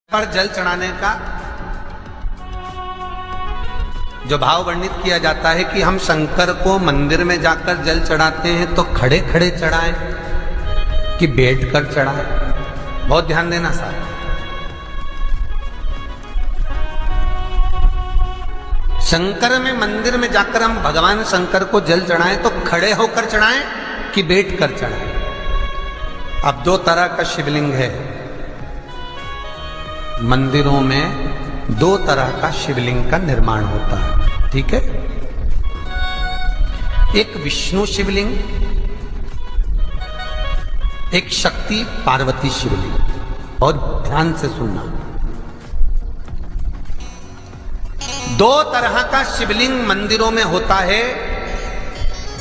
पर जल चढ़ाने का जो भाव वर्णित किया जाता है कि हम शंकर को मंदिर में जाकर जल चढ़ाते हैं तो खड़े खड़े चढ़ाएं कि बैठकर चढ़ाएं। बहुत ध्यान देना साहब। शंकर में मंदिर में जाकर हम भगवान शंकर को जल चढ़ाएं तो खड़े होकर चढ़ाएं कि बैठकर चढ़ाएं। अब दो तरह का शिवलिंग है मंदिरों में, दो तरह का शिवलिंग का निर्माण होता है, ठीक है। एक विष्णु शिवलिंग, एक शक्ति पार्वती शिवलिंग। और ध्यान से सुनना, दो तरह का शिवलिंग मंदिरों में होता है,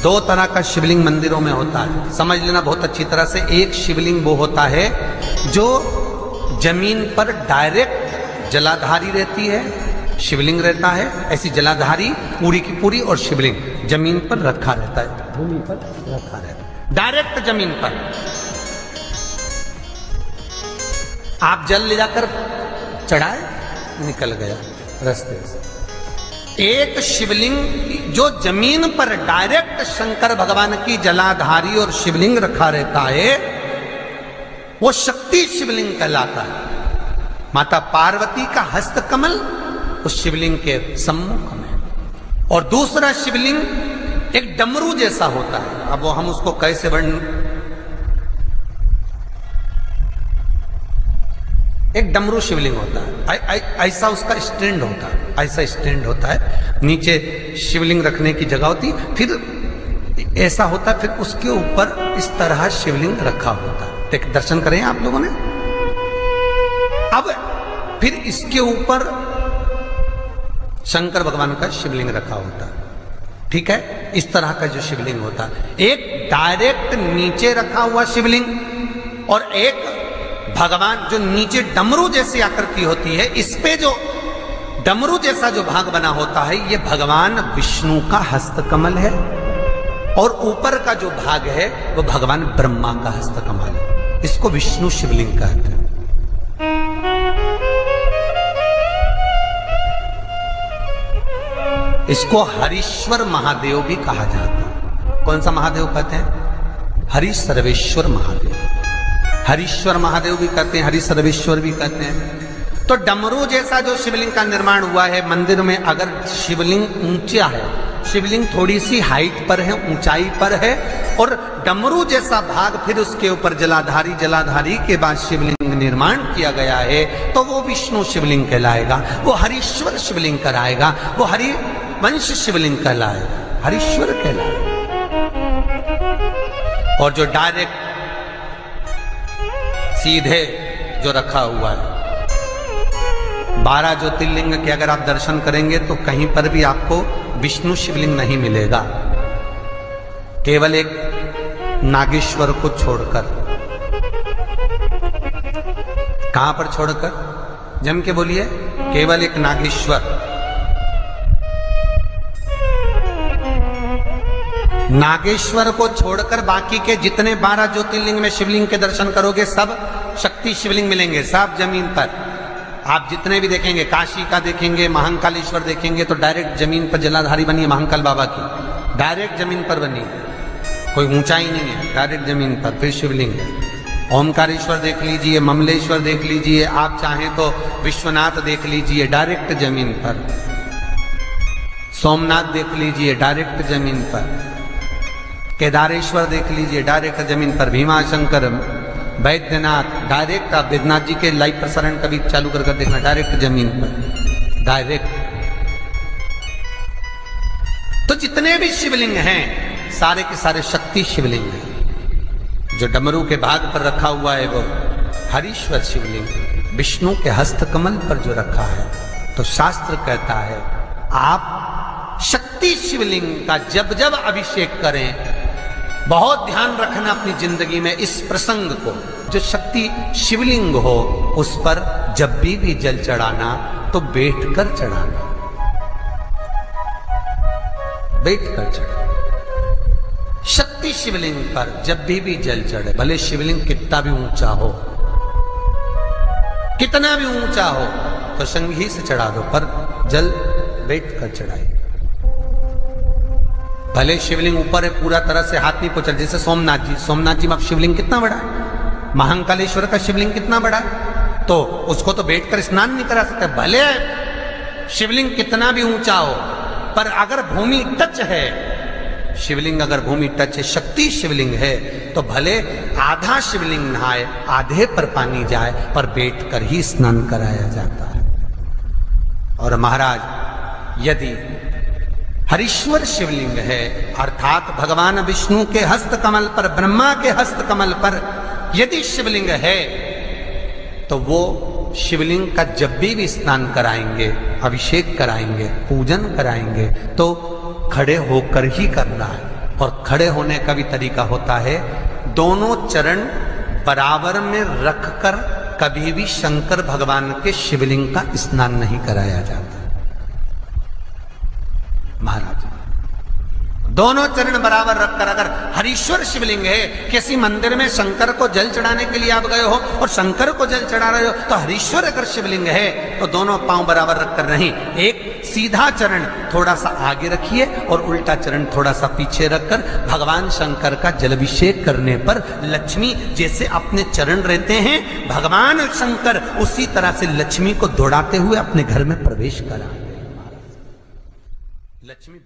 दो तरह का शिवलिंग मंदिरों में होता है, समझ लेना बहुत अच्छी तरह से। एक शिवलिंग वो होता है जो जमीन पर डायरेक्ट जलाधारी रहती है, शिवलिंग रहता है, ऐसी जलाधारी पूरी की पूरी, और शिवलिंग जमीन पर रखा रहता है, भूमि पर रखा रहता है, डायरेक्ट जमीन पर। आप जल ले जाकर चढ़ाए, निकल गया रास्ते से। एक शिवलिंग जो जमीन पर डायरेक्ट शंकर भगवान की जलाधारी और शिवलिंग रखा रहता है वो शक्ति शिवलिंग कहलाता है। माता पार्वती का हस्तकमल उस शिवलिंग के सम्मुख में। और दूसरा शिवलिंग एक डमरू जैसा होता है। अब वो हम उसको कैसे वर्णन, एक डमरू शिवलिंग होता है, ऐसा उसका स्टैंड होता है, ऐसा स्टैंड होता है, नीचे शिवलिंग रखने की जगह होती, फिर ऐसा होता है, फिर उसके ऊपर इस तरह शिवलिंग रखा होता है। दर्शन करें आप लोगों ने। अब फिर इसके ऊपर शंकर भगवान का शिवलिंग रखा होता है, ठीक है। इस तरह का जो शिवलिंग होता है, एक डायरेक्ट नीचे रखा हुआ शिवलिंग और एक भगवान जो नीचे डमरू जैसी आकृति होती है, इस पे जो डमरू जैसा जो भाग बना होता है ये भगवान विष्णु का हस्तकमल है, और ऊपर का जो भाग है वो भगवान ब्रह्मा का हस्तकमल है। इसको विष्णु शिवलिंग कहते हैं। इसको हरीश्वर महादेव भी कहा जाता है। कौन सा महादेव कहते हैं? हरि सर्वेश्वर महादेव। हरीश्वर महादेव भी कहते हैं, हरि सर्वेश्वर भी कहते हैं। तो डमरू जैसा जो शिवलिंग का निर्माण हुआ है मंदिर में, अगर शिवलिंग ऊंचा है, शिवलिंग थोड़ी सी हाइट पर है, ऊंचाई पर है, और डमरू जैसा भाग फिर उसके ऊपर जलाधारी के बाद शिवलिंग निर्माण किया गया है, तो वो विष्णु शिवलिंग कहलाएगा, वो हरीश्वर शिवलिंग कहलाएगा, वो हरिवंश शिवलिंग कहलाएगा, हरीश्वर कहलाएगा। और जो डायरेक्ट सीधे जो रखा हुआ है, 12 ज्योतिर्लिंग के अगर आप दर्शन करेंगे तो कहीं पर भी आपको विष्णु शिवलिंग नहीं मिलेगा, केवल एक नागेश्वर को छोड़कर। कहां पर छोड़कर? जम के बोलिए। केवल एक नागेश्वर। नागेश्वर को छोड़कर बाकी के जितने 12 ज्योतिर्लिंग में शिवलिंग के दर्शन करोगे सब शक्ति शिवलिंग मिलेंगे, सब जमीन पर। आप जितने भी देखेंगे, काशी का देखेंगे, महाकालेश्वर देखेंगे तो डायरेक्ट जमीन पर जलाधारी बनी है, महाकाल बाबा की डायरेक्ट जमीन पर बनी है, कोई ऊंचाई नहीं है, डायरेक्ट जमीन पर फिर शिवलिंग है। ओमकारेश्वर देख लीजिए, ममलेश्वर देख लीजिए, आप चाहें तो विश्वनाथ देख लीजिए, डायरेक्ट जमीन पर। सोमनाथ देख लीजिए, डायरेक्ट जमीन पर। केदारेश्वर देख लीजिए, डायरेक्ट जमीन पर। भीमाशंकर, वैद्यनाथ, डायरेक्ट। आप वैद्यनाथ जी के लाइव प्रसारण कभी चालू कर देखना, डायरेक्ट जमीन पर, डायरेक्ट। तो जितने भी शिवलिंग हैं सारे के सारे शक्ति शिवलिंग हैं। जो डमरू के भाग पर रखा हुआ है वो हरीश्वर शिवलिंग, विष्णु के हस्तकमल पर जो रखा है, तो शास्त्र कहता है आप शक्ति शिवलिंग का जब जब अभिषेक करें, बहुत ध्यान रखना अपनी जिंदगी में इस प्रसंग को, जो शक्ति शिवलिंग हो उस पर जब भी जल चढ़ाना तो बैठकर चढ़ाना, बैठकर चढ़ाना। शक्ति शिवलिंग पर जब भी जल चढ़े, भले शिवलिंग कितना भी ऊंचा हो, कितना भी ऊंचा हो तो संगी से चढ़ा दो, पर जल बैठ कर चढ़ाइए। भले शिवलिंग ऊपर है, पूरा तरह से हाथ नहीं पहुंचा, जैसे सोमनाथ जी में अब शिवलिंग कितना बड़ा है, महाकालेश्वर का शिवलिंग कितना बड़ा है, तो उसको तो बैठकर स्नान नहीं करा सकते। भले शिवलिंग कितना भी ऊंचा हो, पर अगर भूमि टच है, शिवलिंग अगर भूमि टच है, शक्ति शिवलिंग है, तो भले आधा शिवलिंग नहाए, आधे पर पानी जाए, पर बैठकर ही स्नान कराया जाता है। और महाराज यदि हरीश्वर शिवलिंग है, अर्थात भगवान विष्णु के हस्त कमल पर, ब्रह्मा के हस्त कमल पर यदि शिवलिंग है, तो वो शिवलिंग का जब भी स्नान कराएंगे, अभिषेक कराएंगे, पूजन कराएंगे, तो खड़े होकर ही करना है। और खड़े होने का भी तरीका होता है, दोनों चरण बराबर में रखकर कभी भी शंकर भगवान के शिवलिंग का स्नान नहीं कराया जाता। महाराज दोनों चरण बराबर रखकर, अगर हरीश्वर शिवलिंग है, किसी मंदिर में शंकर को जल चढ़ाने के लिए आप गए हो और शंकर को जल चढ़ा रहे हो, तो हरीश्वर अगर शिवलिंग है तो दोनों पांव बराबर रखकर नहीं, एक सीधा चरण थोड़ा सा आगे रखिए और उल्टा चरण थोड़ा सा पीछे रखकर भगवान शंकर का जलाभिषेक करने पर लक्ष्मी जैसे अपने चरण रहते हैं, भगवान शंकर उसी तरह से लक्ष्मी को दौड़ाते हुए अपने घर में प्रवेश करा। लक्ष्मी